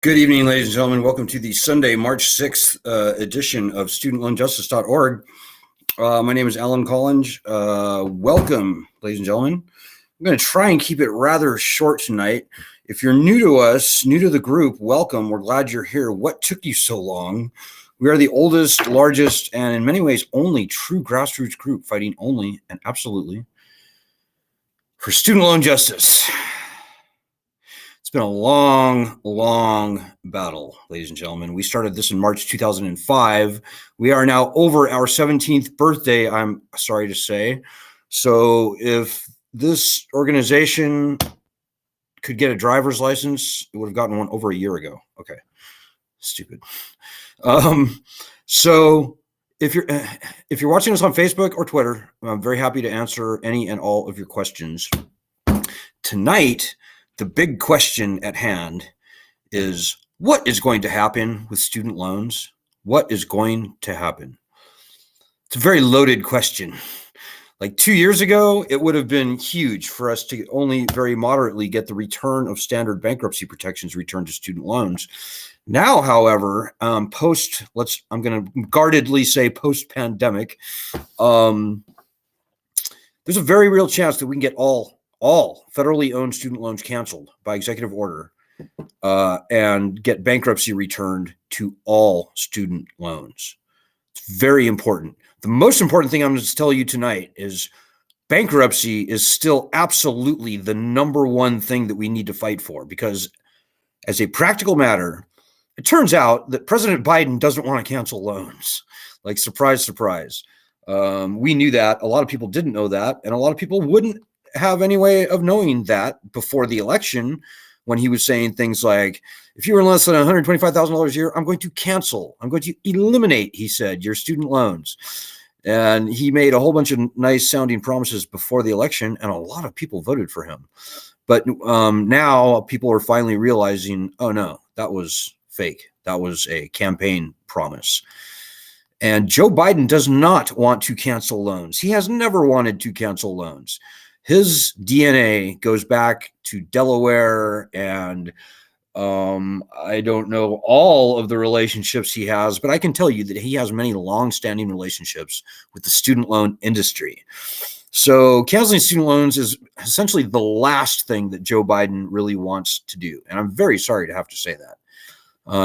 Good evening, ladies and gentlemen. Welcome to the Sunday, March 6th edition of StudentLoanJustice.org. My name is Alan Collins. Welcome, ladies and gentlemen. I'm going to try and keep it rather short tonight. If you're new to us, new to the group, welcome. We're glad you're here. What took you so long? We are the oldest, largest, and in many ways only true grassroots group fighting only and absolutely for student loan justice. It's been a long, long battle, ladies and gentlemen. We started this in March 2005. We are now over our 17th birthday, I'm sorry to say. So if this organization could get a driver's license, it would have gotten one over a year ago. Okay, stupid. So if you're watching us on Facebook or Twitter, I'm very happy to answer any and all of your questions. Tonight, the big question at hand is, what is going to happen with student loans? What is going to happen? It's a very loaded question. Like 2 years ago, it would have been huge for us to only very moderately get the return of standard bankruptcy protections returned to student loans. Now, however, I'm going to guardedly say post-pandemic, there's a very real chance that we can get all federally owned student loans canceled by executive order and get bankruptcy returned to all student loans. It's very important. The most important thing I'm going to tell you tonight is bankruptcy is still absolutely the number one thing that we need to fight for, because as a practical matter, it turns out that President Biden doesn't want to cancel loans. Like, surprise, surprise. We knew that. A lot of people didn't know that, and a lot of people wouldn't have any way of knowing that before the election, when he was saying things like, if you earn less than $125,000 a year, I'm going to eliminate, he said, your student loans. And he made a whole bunch of nice sounding promises before the election, and a lot of people voted for him. But now people are finally realizing, oh no, that was fake. That was a campaign promise. And Joe Biden does not want to cancel loans. He has never wanted to cancel loans. His DNA goes back to Delaware, and I don't know all of the relationships he has, but I can tell you that he has many long-standing relationships with the student loan industry. So canceling student loans is essentially the last thing that Joe Biden really wants to do. And I'm very sorry to have to say that.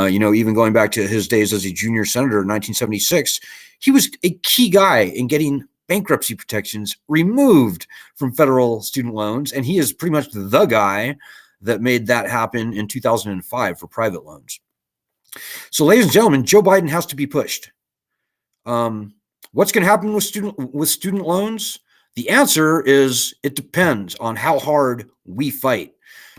Even going back to his days as a junior senator in 1976, he was a key guy in getting bankruptcy protections removed from federal student loans, and he is pretty much the guy that made that happen in 2005 for private loans. So, ladies and gentlemen, Joe Biden has to be pushed. What's going to happen with student loans? The answer is it depends on how hard we fight.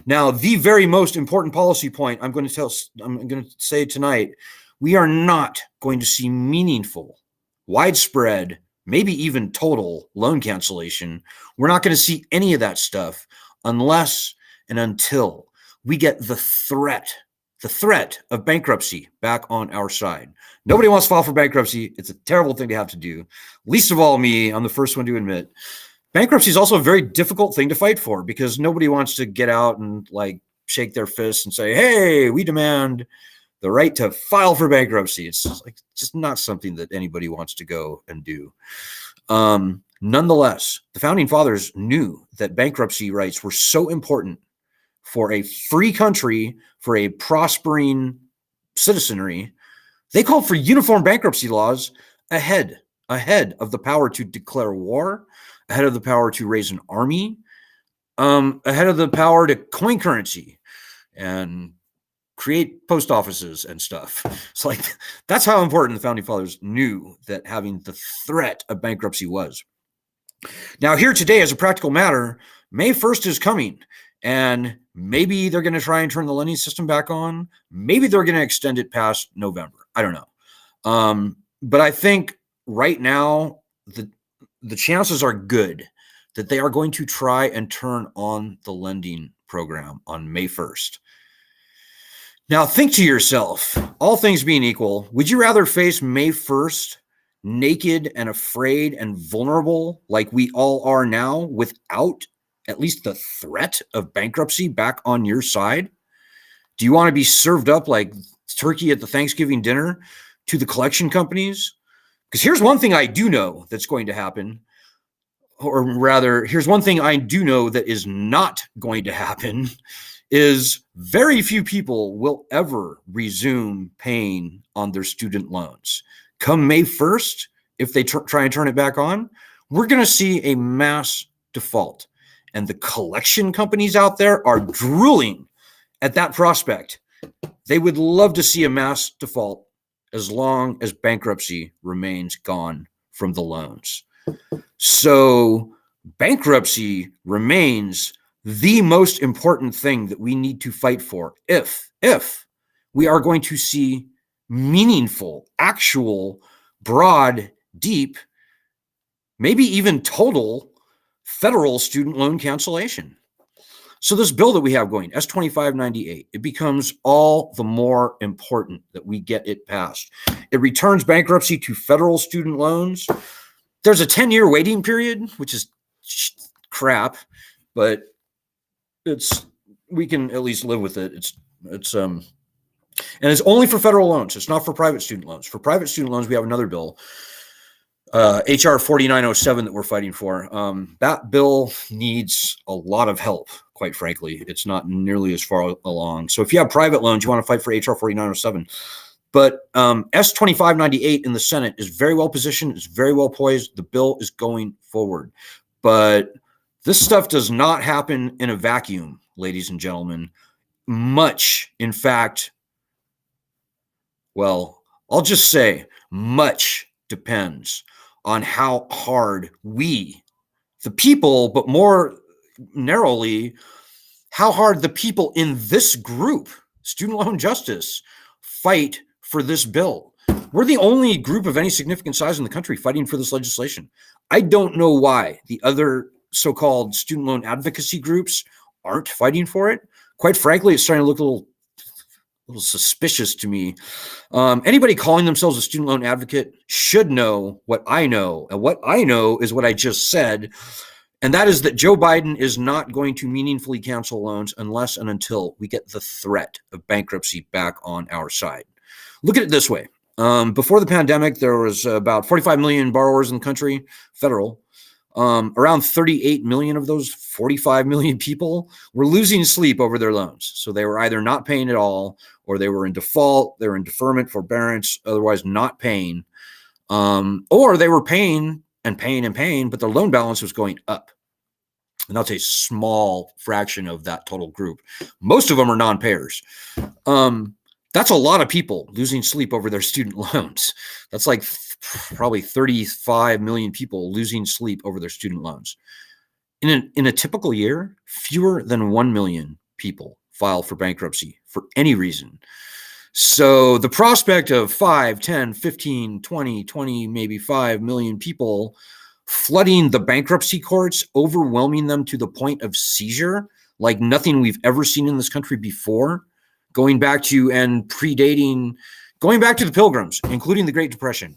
Now, the very most important policy point I'm going to say tonight: we are not going to see meaningful, widespread, maybe even total loan cancellation. We're not going to see any of that stuff unless and until we get the threat of bankruptcy back on our side. Nobody wants to file for bankruptcy. It's a terrible thing to have to do. Least of all me. I'm the first one to admit. Bankruptcy is also a very difficult thing to fight for, because nobody wants to get out and shake their fists and say, hey, we demand the right to file for bankruptcy. It's just not something that anybody wants to go and do. Nonetheless, the founding fathers knew that bankruptcy rights were so important for a free country, for a prospering citizenry. They called for uniform bankruptcy laws ahead of the power to declare war, ahead of the power to raise an army, ahead of the power to coin currency and create post offices and stuff. It's that's how important the founding fathers knew that having the threat of bankruptcy was. Now, here today, as a practical matter, May 1st is coming, and maybe they're going to try and turn the lending system back on. Maybe they're going to extend it past November. I don't know. But I think right now, the chances are good that they are going to try and turn on the lending program on May 1st. Now, think to yourself, all things being equal, would you rather face May 1st naked and afraid and vulnerable like we all are now, without at least the threat of bankruptcy back on your side? Do you want to be served up like turkey at the Thanksgiving dinner to the collection companies? Because here's one thing I do know that's going to happen, or rather, here's one thing I do know that is not going to happen, is very few people will ever resume paying on their student loans. Come May 1st, if they try and turn it back on, we're going to see a mass default. And the collection companies out there are drooling at that prospect. They would love to see a mass default as long as bankruptcy remains gone from the loans. So bankruptcy remains the most important thing that we need to fight for if we are going to see meaningful, actual, broad, deep, maybe even total federal student loan cancellation. So this bill that we have going, S-2598, it becomes all the more important that we get it passed. It returns bankruptcy to federal student loans. There's a 10-year waiting period, which is crap, but we can at least live with it. And it's only for federal loans. It's not for private student loans. For private student loans, we have another bill, HR 4907, that we're fighting for. That bill needs a lot of help, quite frankly. It's not nearly as far along. So if you have private loans, you want to fight for HR 4907. But S-2598 in the Senate is very well positioned. It's very well poised. The bill is going forward. But this stuff does not happen in a vacuum, ladies and gentlemen. Much, in fact, well, I'll just say much depends on how hard we, the people, but more narrowly, how hard the people in this group, student loan justice, fight for this bill. We're the only group of any significant size in the country fighting for this legislation. I don't know why the other so-called student loan advocacy groups aren't fighting for it. Quite frankly, it's starting to look a little suspicious to me. Anybody calling themselves a student loan advocate should know what I know. And what I know is what I just said. And that is that Joe Biden is not going to meaningfully cancel loans unless and until we get the threat of bankruptcy back on our side. Look at it this way. Before the pandemic, there was about 45 million borrowers in the country, federal. Around 38 million of those 45 million people were losing sleep over their loans. So they were either not paying at all, or they were in default, they were in deferment, forbearance, otherwise not paying, or they were paying, but their loan balance was going up. And that's a small fraction of that total group. Most of them are non-payers. That's a lot of people losing sleep over their student loans. That's like probably 35 million people losing sleep over their student loans. In a typical year, fewer than 1 million people file for bankruptcy for any reason. So the prospect of 5, 10, 15, 20, maybe 5 million people flooding the bankruptcy courts, overwhelming them to the point of seizure, like nothing we've ever seen in this country before, going back to the Pilgrims, including the Great Depression.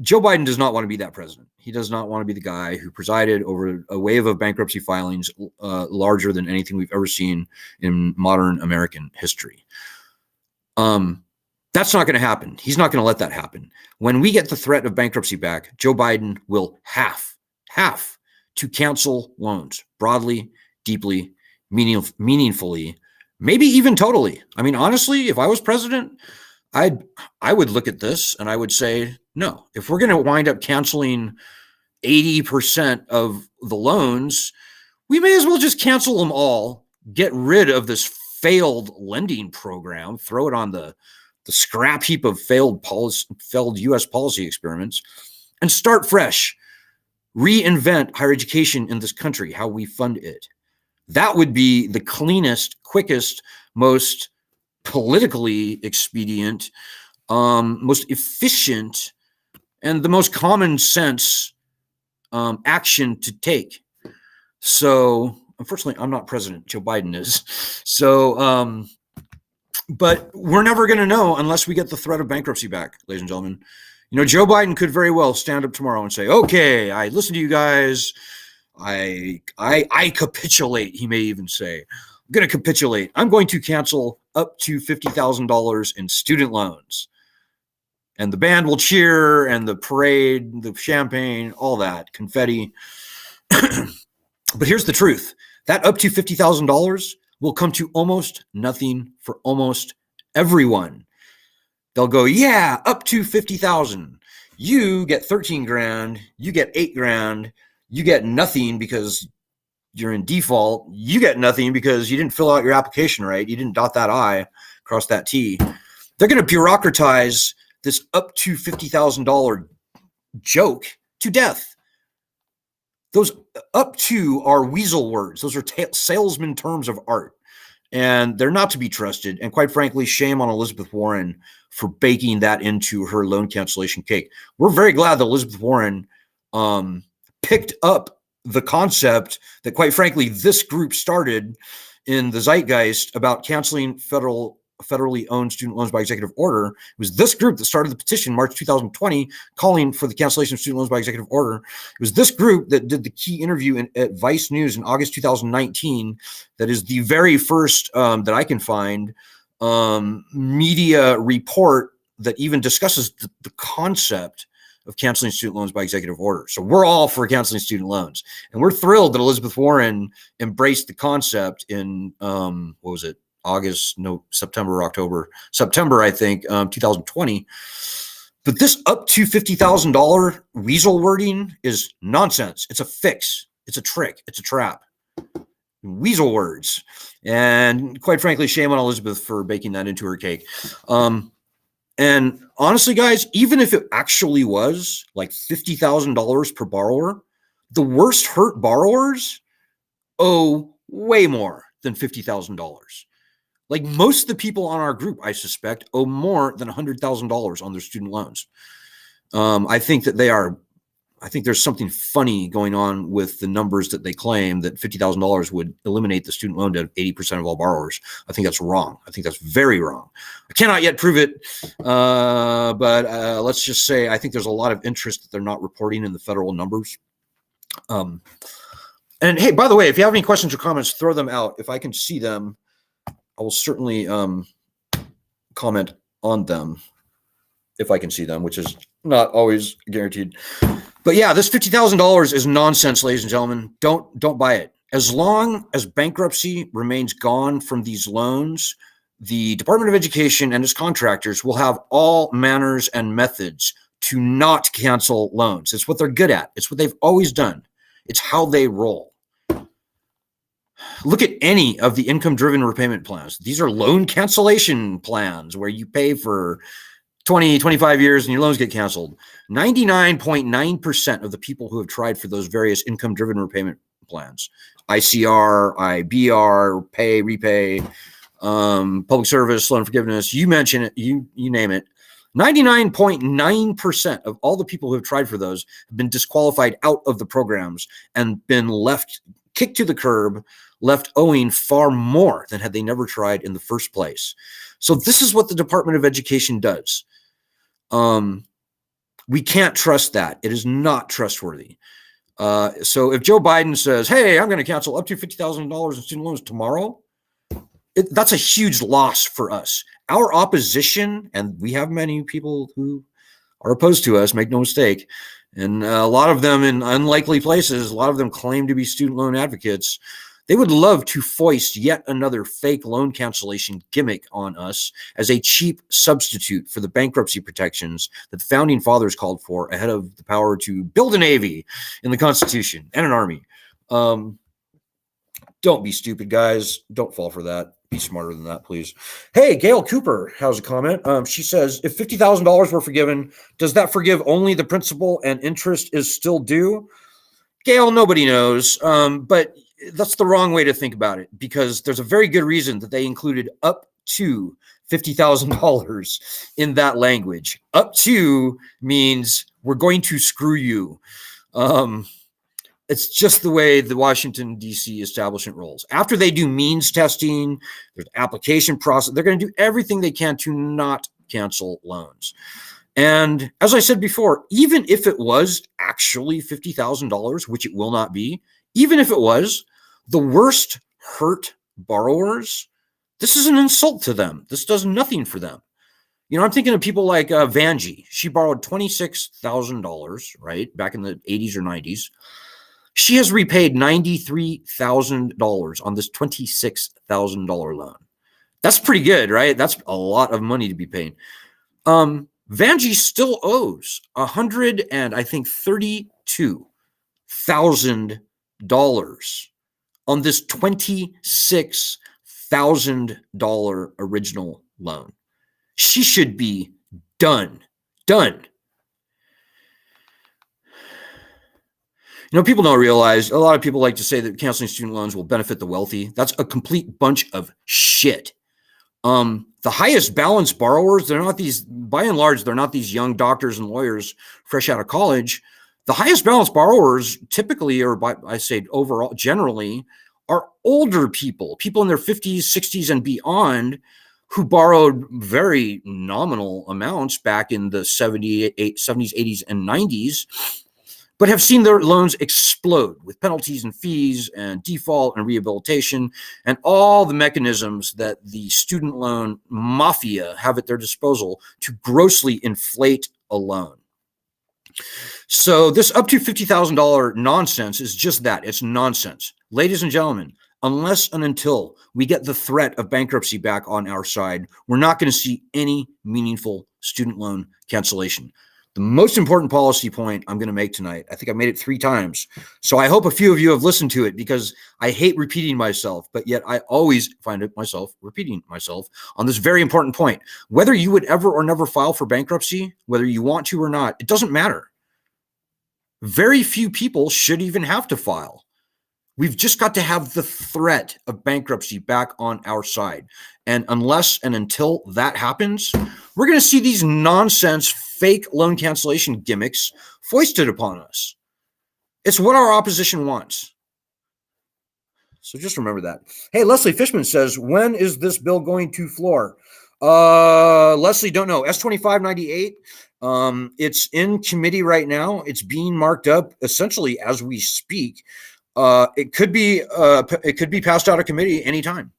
Joe Biden does not want to be that president. He does not want to be the guy who presided over a wave of bankruptcy filings larger than anything we've ever seen in modern American history. That's not going to happen. He's not going to let that happen. When we get the threat of bankruptcy back, Joe Biden will have to cancel loans broadly, deeply, meaningfully, maybe even totally. I mean, honestly, if I was president, I would look at this and I would say, no, if we're going to wind up canceling 80% of the loans, we may as well just cancel them all, get rid of this failed lending program, throw it on the scrap heap of failed U.S. policy experiments, and start fresh, reinvent higher education in this country, how we fund it. That would be the cleanest, quickest, most politically expedient, most efficient, and the most common sense action to take. So, unfortunately, I'm not president. Joe Biden is. So, but we're never going to know unless we get the threat of bankruptcy back, ladies and gentlemen. You know, Joe Biden could very well stand up tomorrow and say, okay, I listened to you guys. I capitulate, he may even say. going to capitulate. I'm going to cancel up to $50,000 in student loans. And the band will cheer, and the parade, the champagne, all that, confetti. But here's the truth. That up to $50,000 will come to almost nothing for almost everyone. They'll go, yeah, up to 50,000. You get 13 grand, you get 8 grand, you get nothing because you're in default. You get nothing because you didn't fill out your application right. You didn't dot that I, cross that T. They're going to bureaucratize this up to $50,000 joke to death. Those up to are weasel words. Those are salesman terms of art, and they're not to be trusted. And quite frankly, shame on Elizabeth Warren for baking that into her loan cancellation cake. We're very glad that Elizabeth Warren picked up the concept that, quite frankly, this group started in the zeitgeist about canceling federally owned student loans by executive order. It was this group that started the petition in March 2020 calling for the cancellation of student loans by executive order. It was this group that did the key interview at Vice News in August 2019. That is the very first that I can find media report that even discusses the concept of canceling student loans by executive order. So we're all for canceling student loans. And we're thrilled that Elizabeth Warren embraced the concept in, September, I think, 2020. But this up to $50,000 weasel wording is nonsense. It's a fix. It's a trick. It's a trap. Weasel words. And quite frankly, shame on Elizabeth for baking that into her cake. And honestly, guys, even if it actually was like $50,000 per borrower, the worst hurt borrowers owe way more than $50,000. Like most of the people on our group, I suspect, owe more than $100,000 on their student loans. I think there's something funny going on with the numbers that they claim that $50,000 would eliminate the student loan debt of 80% of all borrowers. I think that's wrong. I think that's very wrong. I cannot yet prove it, but let's just say I think there's a lot of interest that they're not reporting in the federal numbers. And hey, by the way, if you have any questions or comments, throw them out. If I can see them, I will certainly comment on them if I can see them, which is not always guaranteed. But yeah, this $50,000 is nonsense, ladies and gentlemen. Don't buy it. As long as bankruptcy remains gone from these loans, the Department of Education and its contractors will have all manners and methods to not cancel loans. It's what they're good at. It's what they've always done. It's how they roll. Look at any of the income-driven repayment plans. These are loan cancellation plans where you pay for 20, 25 years and your loans get canceled. 99.9% of the people who have tried for those various income-driven repayment plans, ICR, IBR, pay, repay, public service, loan forgiveness, you mention it, you name it. 99.9% of all the people who have tried for those have been disqualified out of the programs and been left, kicked to the curb, left owing far more than had they never tried in the first place. So this is what the Department of Education does. We can't trust that. It is not trustworthy. So if Joe Biden says, hey, I'm going to cancel up to $50,000 in student loans tomorrow, that's a huge loss for us. Our opposition, and we have many people who are opposed to us, make no mistake, and a lot of them in unlikely places, a lot of them claim to be student loan advocates. They would love to foist yet another fake loan cancellation gimmick on us as a cheap substitute for the bankruptcy protections that the founding fathers called for ahead of the power to build a navy in the Constitution and an army. Don't be stupid, guys. Don't fall for that. Be smarter than that, please. Hey, Gail Cooper has a comment. She says, if $50,000 were forgiven, does that forgive only the principal and interest is still due? Gail, nobody knows, but that's the wrong way to think about it, because there's a very good reason that they included up to $50,000 in that language. Up to means we're going to screw you. It's just the way the Washington, D.C. establishment rolls. After they do means testing, there's application process. They're going to do everything they can to not cancel loans. And as I said before, even if it was actually $50,000, which it will not be, even if it was, the worst hurt borrowers, this is an insult to them. This does nothing for them. You know, I'm thinking of people like Vanjie. She borrowed $26,000, right, back in the 80s or 90s. She has repaid $93,000 on this $26,000 loan. That's pretty good, right? That's a lot of money to be paying. Vanjie still owes $132,000 on this $26,000 original loan. She should be done. You know, people don't realize, a lot of people like to say that canceling student loans will benefit the wealthy. That's a complete bunch of shit. The highest balance borrowers, they're not these, by and large, they're not these young doctors and lawyers fresh out of college. The highest balance borrowers typically, or I say overall, generally, are older people in their 50s, 60s, and beyond, who borrowed very nominal amounts back in the 70s, 80s, and 90s, but have seen their loans explode with penalties and fees and default and rehabilitation and all the mechanisms that the student loan mafia have at their disposal to grossly inflate a loan. So this up to $50,000 nonsense is just that. It's nonsense. Ladies and gentlemen, unless and until we get the threat of bankruptcy back on our side, we're not going to see any meaningful student loan cancellation. The most important policy point I'm going to make tonight, I think I made it 3 times. So I hope a few of you have listened to it, because I hate repeating myself, but yet I always find it myself repeating myself on this very important point. Whether you would ever or never file for bankruptcy, whether you want to or not, it doesn't matter. Very few people should even have to file. We've just got to have the threat of bankruptcy back on our side. And unless and until that happens, we're going to see these nonsense fake loan cancellation gimmicks foisted upon us. It's what our opposition wants. So just remember that. Hey, Leslie Fishman says, when is this bill going to floor? Leslie, don't know. S2598. It's in committee right now. It's being marked up essentially as we speak. It could be passed out of committee anytime.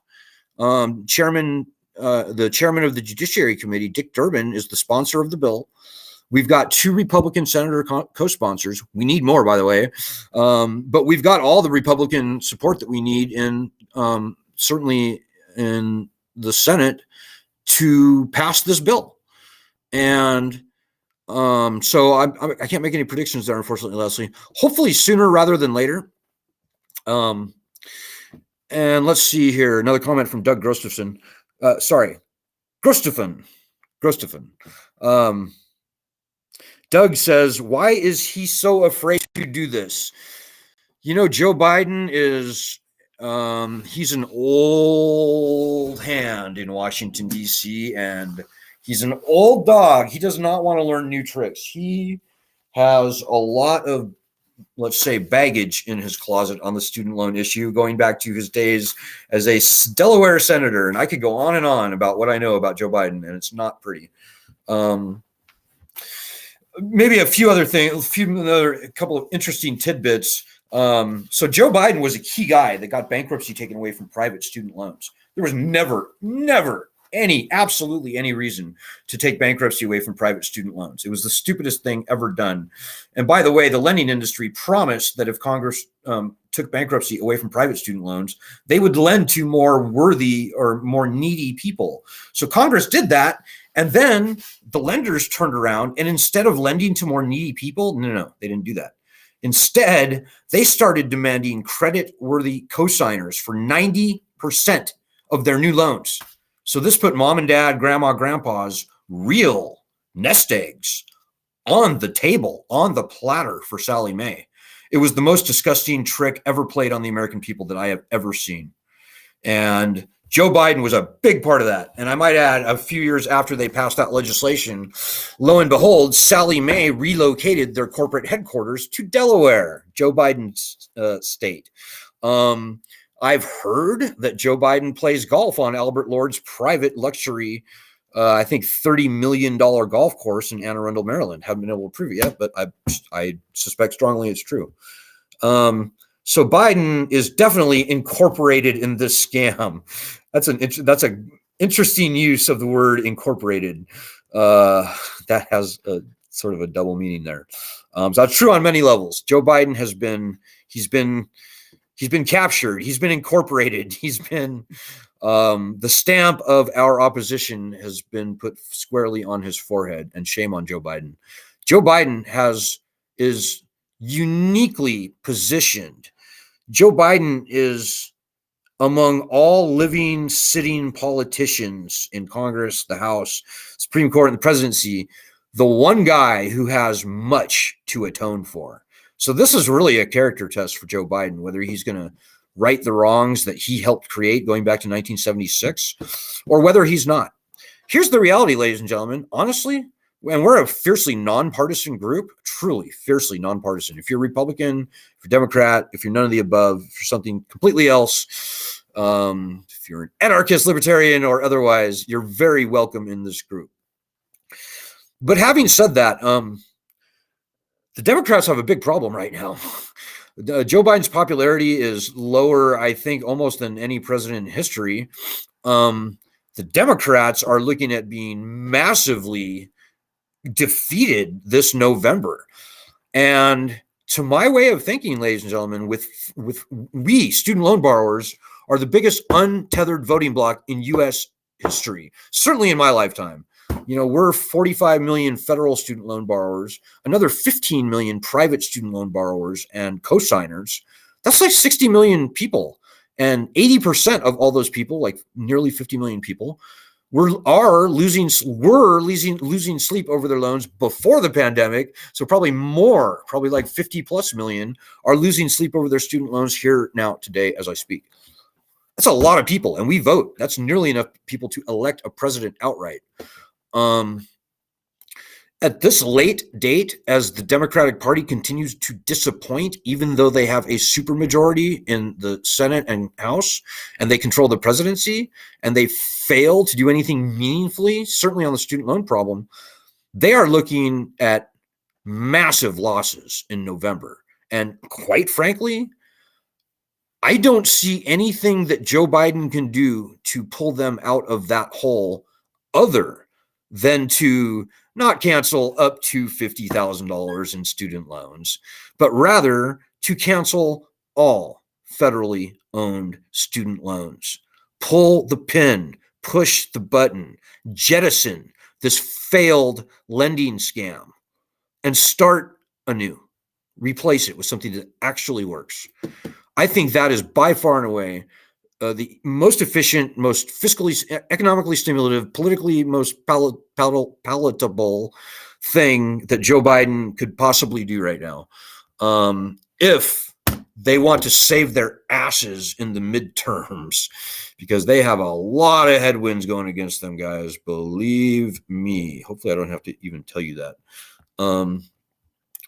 The chairman of the Judiciary Committee, Dick Durbin, is the sponsor of the bill. We've got 2 Republican senator co-sponsors. We need more, by the way. But we've got all the Republican support that we need in certainly in the Senate to pass this bill. And so I can't make any predictions there, unfortunately, Leslie. Hopefully sooner rather than later. And let's see here. Another comment from Doug Grostefan. Grostefan. Doug says, why is he so afraid to do this? You know, Joe Biden is, he's an old hand in Washington, D.C., and he's an old dog. He does not want to learn new tricks. He has a lot of, let's say, baggage in his closet on the student loan issue, going back to his days as a Delaware senator. And I could go on and on about what I know about Joe Biden, and it's not pretty. Maybe a couple of interesting tidbits. So Joe Biden was a key guy that got bankruptcy taken away from private student loans. There was never absolutely any reason to take bankruptcy away from private student loans. It was the stupidest thing ever done. And by the way, the lending industry promised that if Congress took bankruptcy away from private student loans, they would lend to more worthy or more needy people. So Congress did that. And then the lenders turned around, and instead of lending to more needy people, no, they didn't do that. Instead, they started demanding credit-worthy cosigners for 90% of their new loans. So this put mom and dad, grandma, grandpa's real nest eggs on the table, on the platter for Sallie Mae. It was the most disgusting trick ever played on the American people that I have ever seen. And Joe Biden was a big part of that. And I might add, a few years after they passed that legislation, lo and behold, Sallie Mae relocated their corporate headquarters to Delaware, Joe Biden's state. I've heard that Joe Biden plays golf on Albert Lord's private luxury, I think $30 million golf course in Anne Arundel, Maryland. Haven't been able to prove it yet, but I suspect strongly it's true. So Biden is definitely incorporated in this scam. That's an interesting use of the word incorporated. That has a sort of a double meaning there. So that's true on many levels. Joe Biden he's been captured. He's been incorporated. He's been the stamp of our opposition has been put squarely on his forehead, and shame on Joe Biden. Joe Biden is uniquely positioned. Joe Biden is among all living, sitting politicians in Congress, the House, Supreme Court, and the presidency, the one guy who has much to atone for. So this is really a character test for Joe Biden, whether he's going to right the wrongs that he helped create going back to 1976, or whether he's not. Here's the reality, ladies and gentlemen. Honestly, and we're a fiercely nonpartisan group, truly fiercely nonpartisan. If you're Republican, if you're Democrat, if you're none of the above, if you're something completely else, if you're an anarchist, libertarian, or otherwise, you're very welcome in this group. But having said that, the Democrats have a big problem right now. Joe Biden's popularity is lower, I think, almost than any president in history. The Democrats are looking at being massively defeated this November. And to my way of thinking, ladies and gentlemen, we student loan borrowers are the biggest untethered voting bloc in U.S. history, certainly in my lifetime. You know, we're 45 million federal student loan borrowers, another 15 million private student loan borrowers and cosigners. That's like 60 million people. And 80% of all those people, like nearly 50 million people, are losing sleep over their loans before the pandemic. So probably like 50 plus million are losing sleep over their student loans here now today as I speak. That's a lot of people, and we vote. That's nearly enough people to elect a president outright. At this late date, as the Democratic Party continues to disappoint, even though they have a supermajority in the Senate and House, and they control the presidency, and they fail to do anything meaningfully, certainly on the student loan problem, they are looking at massive losses in November. And quite frankly, I don't see anything that Joe Biden can do to pull them out of that hole other than to not cancel up to $50,000 in student loans, but rather to cancel all federally owned student loans. Pull the pin, push the button, jettison this failed lending scam, and start anew. Replace it with something that actually works. I think that is by far and away the most efficient, most fiscally, economically stimulative, politically most palatable thing that Joe Biden could possibly do right now. If they want to save their asses in the midterms, because they have a lot of headwinds going against them, guys. Believe me. Hopefully I don't have to even tell you that.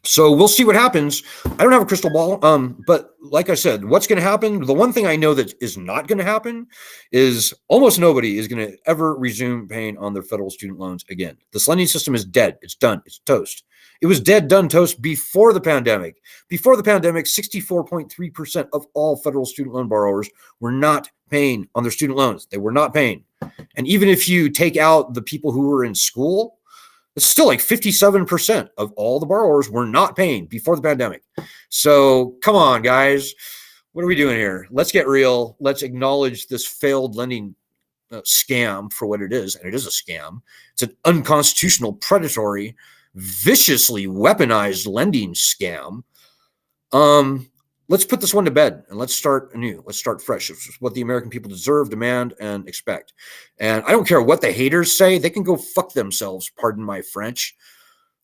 So we'll see what happens. I don't have a crystal ball, but like I said, what's going to happen? The one thing I know that is not going to happen is almost nobody is going to ever resume paying on their federal student loans again. This lending system is dead. It's done. It's toast. It was dead, done, toast before the pandemic. Before the pandemic, 64.3% of all federal student loan borrowers were not paying on their student loans. They were not paying. And even if you take out the people who were in school, it's still like 57% of all the borrowers were not paying before the pandemic. So come on, guys. What are we doing here? Let's get real. Let's acknowledge this failed lending scam for what it is. And it is a scam. It's an unconstitutional, predatory, viciously weaponized lending scam. Let's put this one to bed and let's start anew. Let's start fresh. It's what the American people deserve, demand, and expect. And I don't care what the haters say. They can go fuck themselves, pardon my French.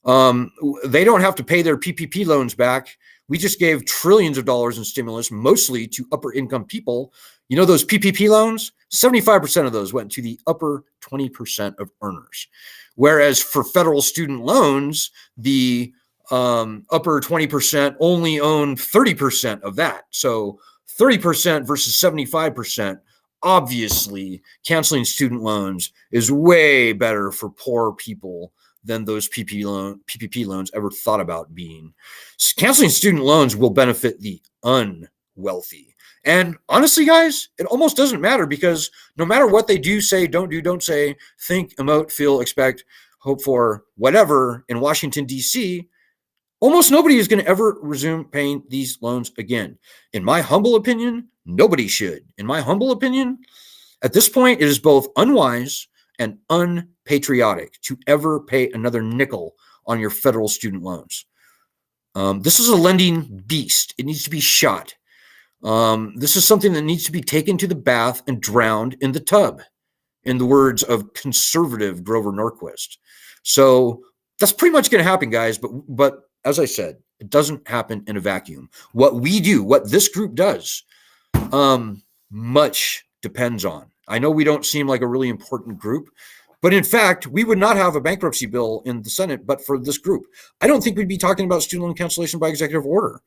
They don't have to pay their PPP loans back. We just gave trillions of dollars in stimulus, mostly to upper income people. You know, those PPP loans, 75% of those went to the upper 20% of earners. Whereas for federal student loans, the upper 20% only own 30% of that. So 30% versus 75%, obviously canceling student loans is way better for poor people than those PPP loans ever thought about being. Canceling student loans will benefit the wealthy. And honestly, guys, it almost doesn't matter, because no matter what they do, say, don't say, think, emote, feel, expect, hope for, whatever in Washington, D.C., almost nobody is going to ever resume paying these loans again. In my humble opinion, nobody should. In my humble opinion, at this point, it is both unwise and unpatriotic to ever pay another nickel on your federal student loans. This is a lending beast. It needs to be shot. This is something that needs to be taken to the bath and drowned in the tub, in the words of conservative Grover Norquist. So that's pretty much going to happen, guys. But as I said, it doesn't happen in a vacuum. What we do, what this group does, much depends on. I know we don't seem like a really important group, but in fact, we would not have a bankruptcy bill in the Senate but for this group. I don't think we'd be talking about student loan cancellation by executive order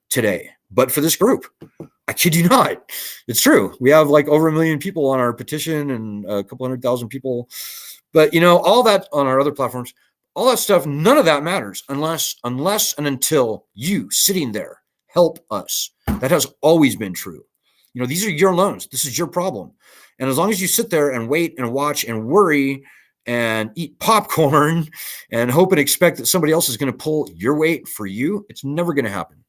today, but for this group. I kid you not. It's true. We have like over 1 million people on our petition and a couple 100,000 people. But, you know, all that on our other platforms, all that stuff, none of that matters unless and until you sitting there help us. That has always been true. You know, these are your loans. This is your problem. And as long as you sit there and wait and watch and worry and eat popcorn and hope and expect that somebody else is going to pull your weight for you, it's never going to happen.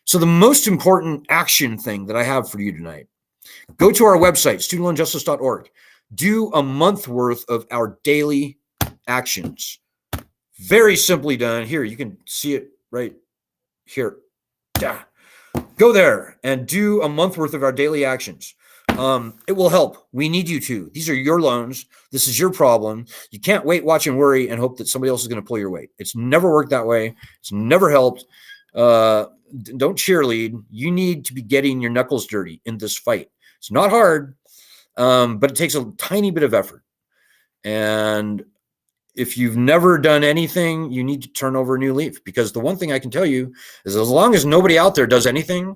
So the most important action thing that I have for you tonight, go to our website, studentloanjustice.org. Do a month worth of our daily actions. Very simply done. Here, you can see it right here. Yeah. Go there and do a month worth of our daily actions. It will help. We need you to. These are your loans. This is your problem. You can't wait, watch, and worry and hope that somebody else is going to pull your weight. It's never worked that way. It's never helped. Don't cheerlead. You need to be getting your knuckles dirty in this fight. It's not hard, but it takes a tiny bit of effort. And if you've never done anything, you need to turn over a new leaf, because the one thing I can tell you is as long as nobody out there does anything,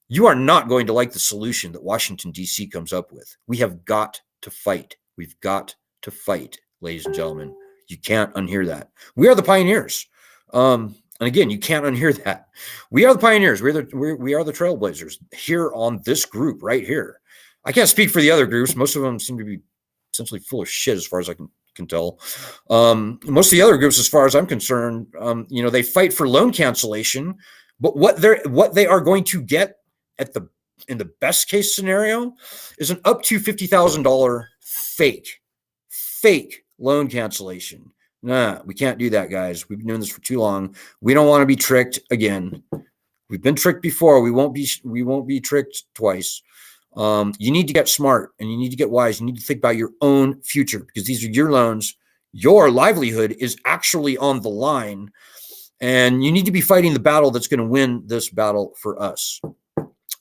you are not going to like the solution that Washington, D.C. comes up with. We have got to fight. We've got to fight, ladies and gentlemen. You can't unhear that. We are the pioneers. And again, you can't unhear that. We are the pioneers. We are the trailblazers here on this group right here. I can't speak for the other groups. Most of them seem to be essentially full of shit as far as I can tell. Most of the other groups, as far as I'm concerned, you know, they fight for loan cancellation, but what they are going to get in the best case scenario is an up to $50,000 fake loan cancellation. Nah, we can't do that, guys. We've been doing this for too long. We don't want to be tricked again. We've been tricked before. We won't be tricked twice. You need to get smart and you need to get wise. You need to think about your own future, because these are your loans. Your livelihood is actually on the line, and you need to be fighting the battle that's going to win this battle for us.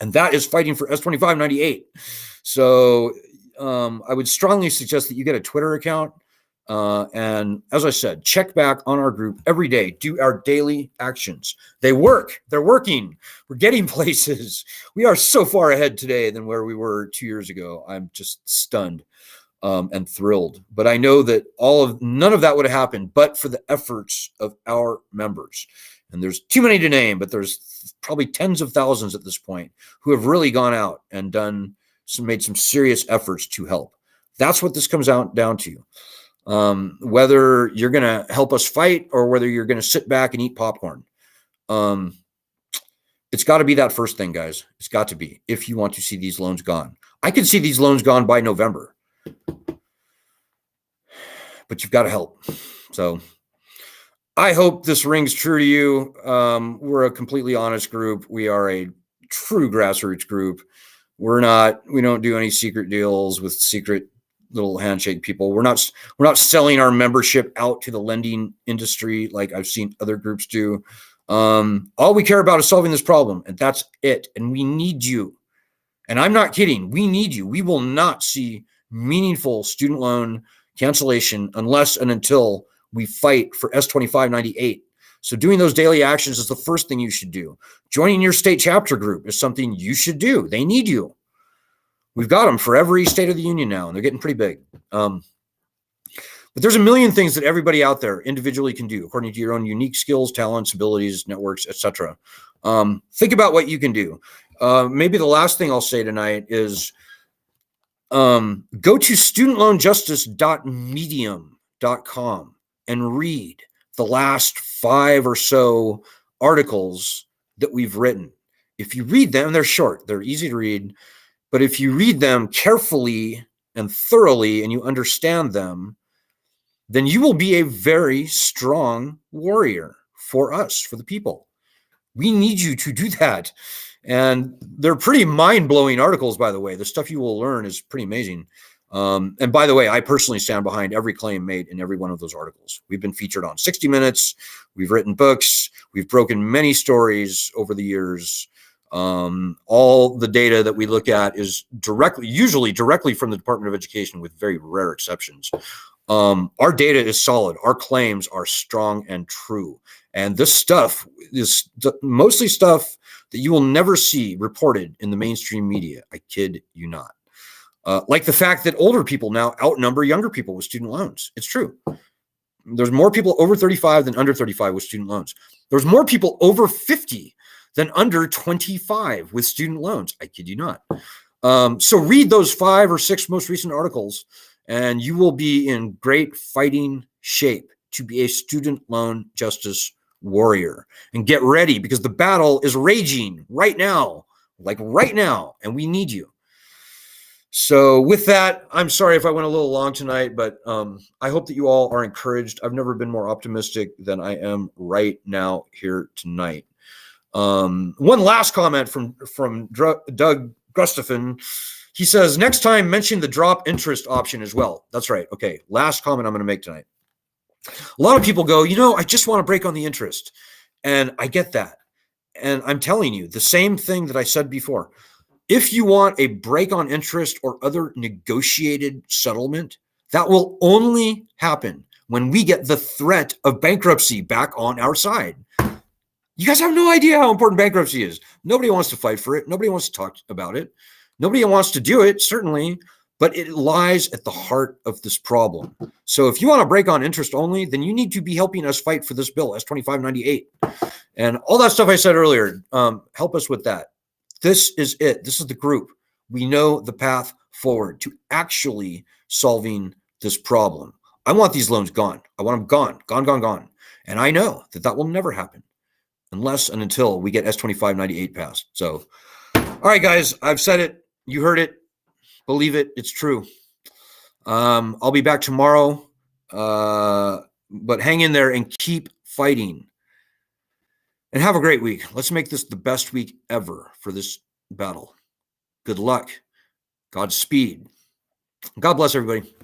And that is fighting for S2598. So I would strongly suggest that you get a Twitter account. And as I said, check back on our group every day. Do our daily actions. They work. They're working. We're getting places. We are so far ahead today than where we were 2 years ago. I'm just stunned and thrilled. But I know that none of that would have happened but for the efforts of our members. And there's too many to name, but there's probably tens of thousands at this point who have really gone out and made some serious efforts to help. That's what this comes down to. Whether you're going to help us fight or whether you're going to sit back and eat popcorn. It's got to be that first thing, guys. It's got to be, if you want to see these loans gone. I could see these loans gone by November, but you've got to help. So I hope this rings true to you. We're a completely honest group. We are a true grassroots group. We don't do any secret deals with secret little handshake people. We're not selling our membership out to the lending industry like I've seen other groups do. All we care about is solving this problem, and that's it. And we need you. And I'm not kidding. We need you. We will not see meaningful student loan cancellation unless and until we fight for S2598. So doing those daily actions is the first thing you should do. Joining your state chapter group is something you should do. They need you. We've got them for every state of the union now, and they're getting pretty big. But there's a million things that everybody out there individually can do according to your own unique skills, talents, abilities, networks, etc. Think about what you can do. Maybe the last thing I'll say tonight is go to studentloanjustice.medium.com and read the last 5 or so articles that we've written. If you read them, they're short, they're easy to read, but if you read them carefully and thoroughly and you understand them, then you will be a very strong warrior for us, for the people. We need you to do that. And they're pretty mind-blowing articles, by the way. The stuff you will learn is pretty amazing. And by the way, I personally stand behind every claim made in every one of those articles. We've been featured on 60 Minutes. We've written books. We've broken many stories over the years. All the data that we look at is usually directly from the Department of Education, with very rare exceptions. Our data is solid. Our claims are strong and true. And this stuff is mostly stuff that you will never see reported in the mainstream media. I kid you not. Like the fact that older people now outnumber younger people with student loans. It's true. There's more people over 35 than under 35 with student loans. There's more people over 50 than under 25 with student loans. I kid you not. So read those 5 or 6 most recent articles, and you will be in great fighting shape to be a student loan justice warrior. And get ready, because the battle is raging right now, and we need you. So with that, I'm sorry if I went a little long tonight, but I hope that you all are encouraged. I've never been more optimistic than I am right now here tonight. One last comment from Doug Gustafson. He says, next time mention the drop interest option as well. That's right. Okay. Last comment I'm going to make tonight. A lot of people go, I just want to break on the interest. And I get that. And I'm telling you the same thing that I said before. If you want a break on interest or other negotiated settlement, that will only happen when we get the threat of bankruptcy back on our side. You guys have no idea how important bankruptcy is. Nobody wants to fight for it. Nobody wants to talk about it. Nobody wants to do it, certainly, but it lies at the heart of this problem. So if you want to break on interest only, then you need to be helping us fight for this bill, S-2598. And all that stuff I said earlier, help us with that. This is it. This is the group. We know the path forward to actually solving this problem. I want these loans gone. I want them gone. And I know that will never happen unless and until we get S-2598 passed. So, all right, guys, I've said it. You heard it. Believe it. It's true. I'll be back tomorrow, but hang in there and keep fighting. And have a great week. Let's make this the best week ever for this battle. Good luck. Godspeed. God bless everybody.